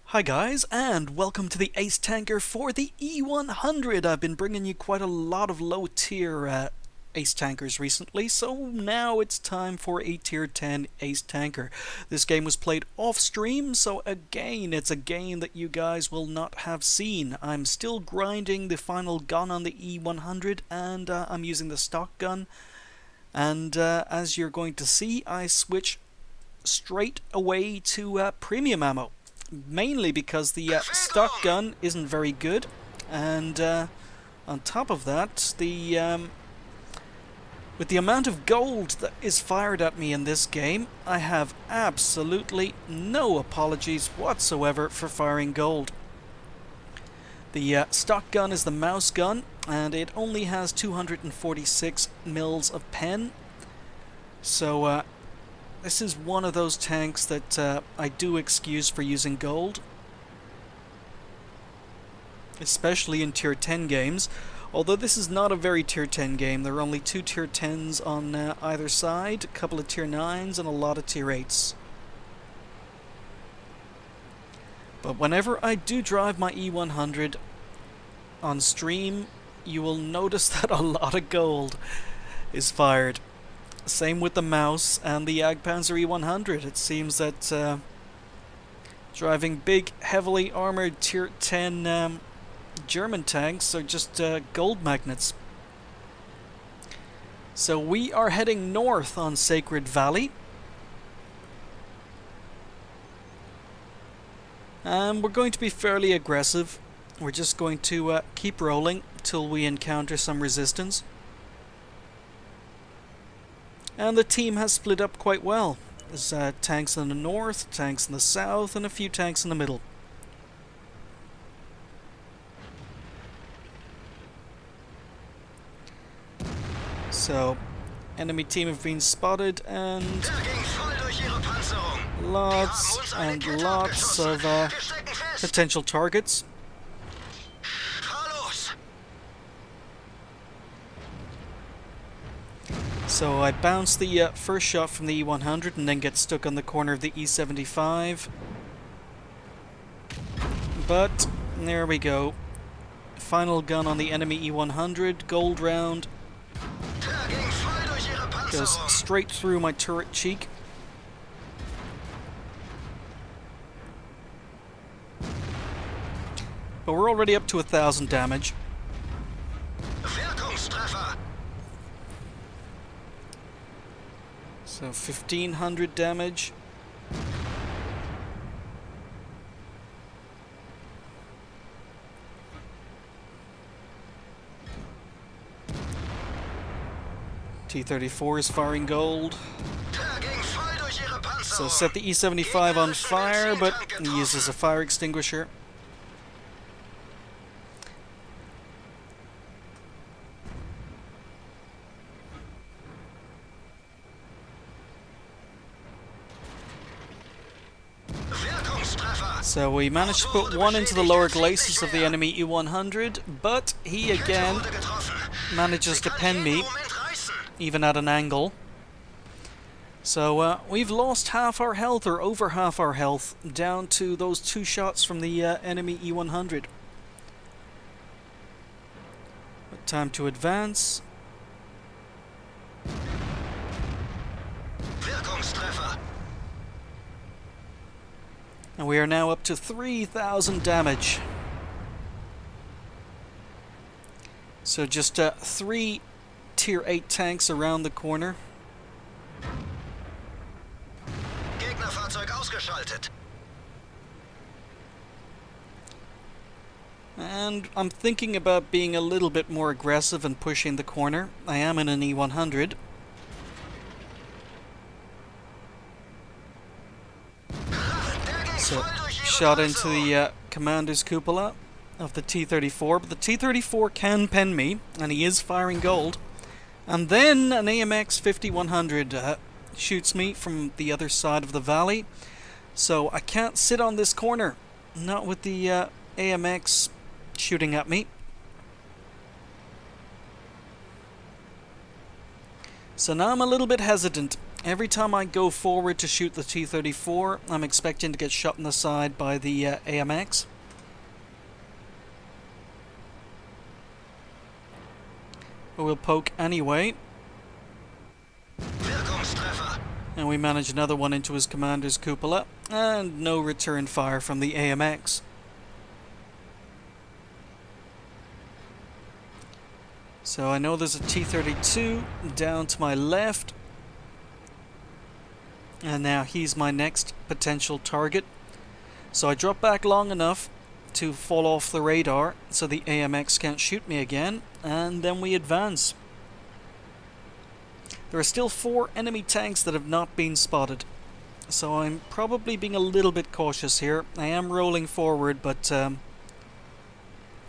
Hi guys, and welcome to the Ace Tanker for the E-100. I've been bringing you quite a lot of low tier Ace Tankers recently, so now it's time for a tier 10 Ace Tanker. This game was played off stream, so again, it's a game that you guys will not have seen. I'm still grinding the final gun on the E-100, and I'm using the stock gun. And as you're going to see, I switch straight away to premium ammo. Mainly because the stock gun isn't very good, and on top of that, with the amount of gold that is fired at me in this game, I have absolutely no apologies whatsoever for firing gold. The stock gun is the mouse gun, and it only has 246 mils of pen, so this is one of those tanks that I do excuse for using gold, especially in tier 10 games, although this is not a very tier 10 game. There are only 2 tier 10s on either side, a couple of tier 9s and a lot of tier 8s. But whenever I do drive my E-100 on stream, you will notice that a lot of gold is fired. Same with the mouse and the Jagdpanzer E-100. It seems that driving big, heavily armored tier 10 German tanks are just gold magnets. So we are heading north on Sacred Valley. And we're going to be fairly aggressive. We're just going to keep rolling till we encounter some resistance. And the team has split up quite well. There's tanks in the north, tanks in the south, and a few tanks in the middle. So, enemy team have been spotted, and lots and lots of potential targets. So I bounce the first shot from the E-100 and then get stuck on the corner of the E-75. But there we go. Final gun on the enemy E-100. Gold round. Goes straight through my turret cheek. But we're already up to 1,000 damage. So 1,500 damage. T-34 is firing gold. So set the E-75 on fire, but he uses a fire extinguisher. So we managed to put one into the lower glacis of the enemy E-100, but he again manages to pen me, even at an angle. So we've lost half our health, or over half our health, down to those 2 shots from the enemy E-100. Time to advance. And we are now up to 3,000 damage. So just 3 tier 8 tanks around the corner. Gegnerfahrzeug ausgeschaltet. And I'm thinking about being a little bit more aggressive and pushing the corner. I am in an E-100. So, shot into the commander's cupola of the T-34, but the T-34 can pen me, and he is firing gold. And then an AMX 5100 shoots me from the other side of the valley, so I can't sit on this corner, not with the AMX shooting at me. So now I'm a little bit hesitant. Every time I go forward to shoot the T-34, I'm expecting to get shot in the side by the AMX. But we'll poke anyway. Wirkungstreffer. And we manage another one into his commander's cupola. And no return fire from the AMX. So I know there's a T-32 down to my left. And now he's my next potential target. So I drop back long enough to fall off the radar so the AMX can't shoot me again, and then we advance. There are still 4 enemy tanks that have not been spotted, so I'm probably being a little bit cautious here. I am rolling forward, but I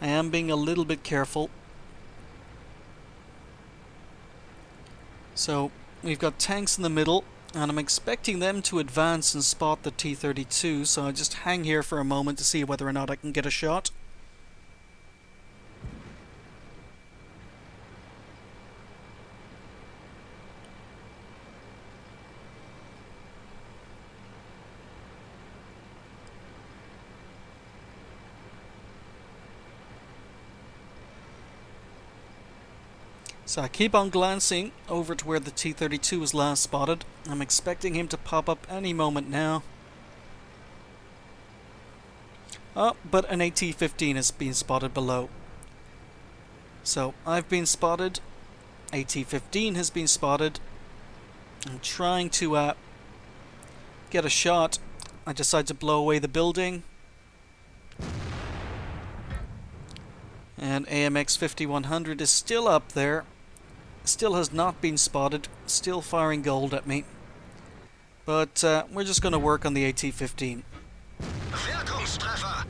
am being a little bit careful. So we've got tanks in the middle, and I'm expecting them to advance and spot the T-32, so I'll just hang here for a moment to see whether or not I can get a shot. So I keep on glancing over to where the T-32 was last spotted. I'm expecting him to pop up any moment now. Oh, but an AT-15 has been spotted below. So I've been spotted. AT-15 has been spotted. I'm trying to get a shot. I decide to blow away the building. And AMX 5100 is still up there. Still has not been spotted. Still firing gold at me. But we're just going to work on the AT-15. Wirkungstreffer.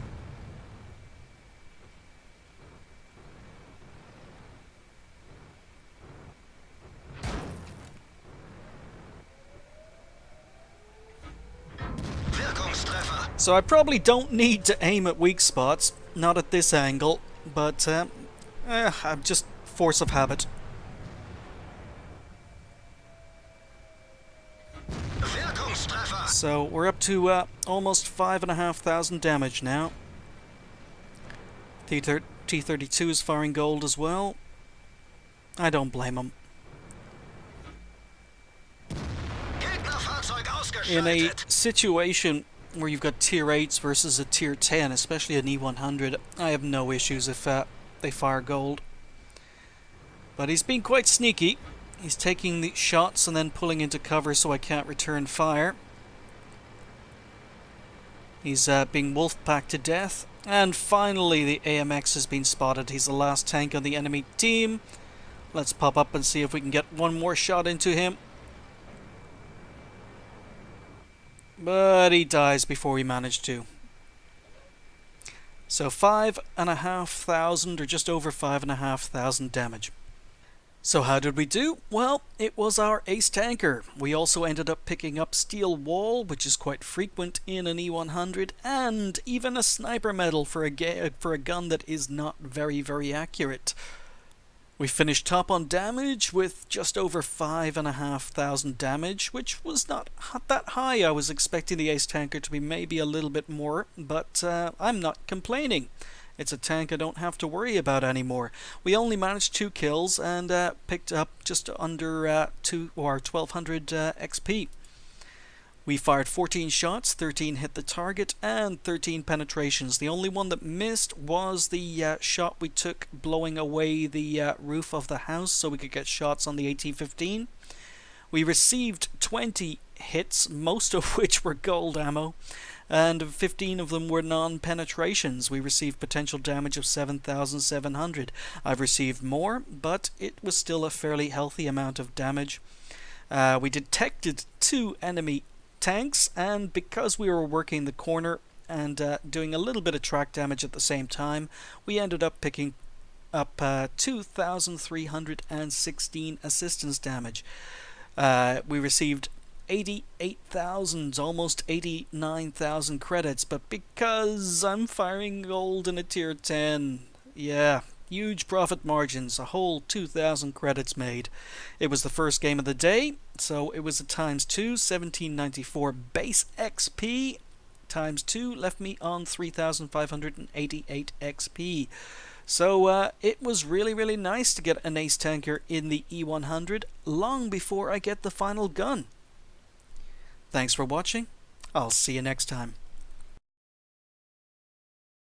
Wirkungstreffer. So I probably don't need to aim at weak spots. Not at this angle. But I'm just force of habit. Wirkungstreffer. So we're up to almost 5,500 damage now. T-32 is firing gold as well. I don't blame him. Gegnerfahrzeug In a ausgeschaltet. situation where you've got tier 8s versus a tier 10, especially an E-100, I have no issues if they fire gold. But he's been quite sneaky. He's taking the shots and then pulling into cover so I can't return fire. He's being wolf-packed to death. And finally the AMX has been spotted. He's the last tank on the enemy team. Let's pop up and see if we can get one more shot into him. But he dies before we manage to. So 5,500 or just over 5,500 damage. So how did we do? Well, it was our ace tanker. We also ended up picking up steel wall, which is quite frequent in an E-100, and even a sniper medal for a gun that is not very accurate. We finished top on damage with just over 5,500 damage, which was not that high. I was expecting the ace tanker to be maybe a little bit more, but I'm not complaining. It's a tank I don't have to worry about anymore. We only managed 2 kills and picked up just under 1,200 XP. We fired 14 shots, 13 hit the target, and 13 penetrations. The only one that missed was the shot we took blowing away the roof of the house so we could get shots on the AT-15. We received 20 hits, most of which were gold ammo, and 15 of them were non-penetrations. We received potential damage of 7,700. I've received more, but it was still a fairly healthy amount of damage. We detected 2 enemy tanks, and because we were working the corner and doing a little bit of track damage at the same time, we ended up picking up 2,316 assistance damage. We received 88,000, almost 89,000 credits, but because I'm firing gold in a tier 10, yeah, Huge profit margins, a whole 2,000 credits made. It was the first game of the day, so it was a times 2, 1794 base XP. Times 2 left me on 3,588 XP. So it was really, really nice to get an ace tanker in the E-100 long before I get the final gun. Thanks for watching. I'll see you next time.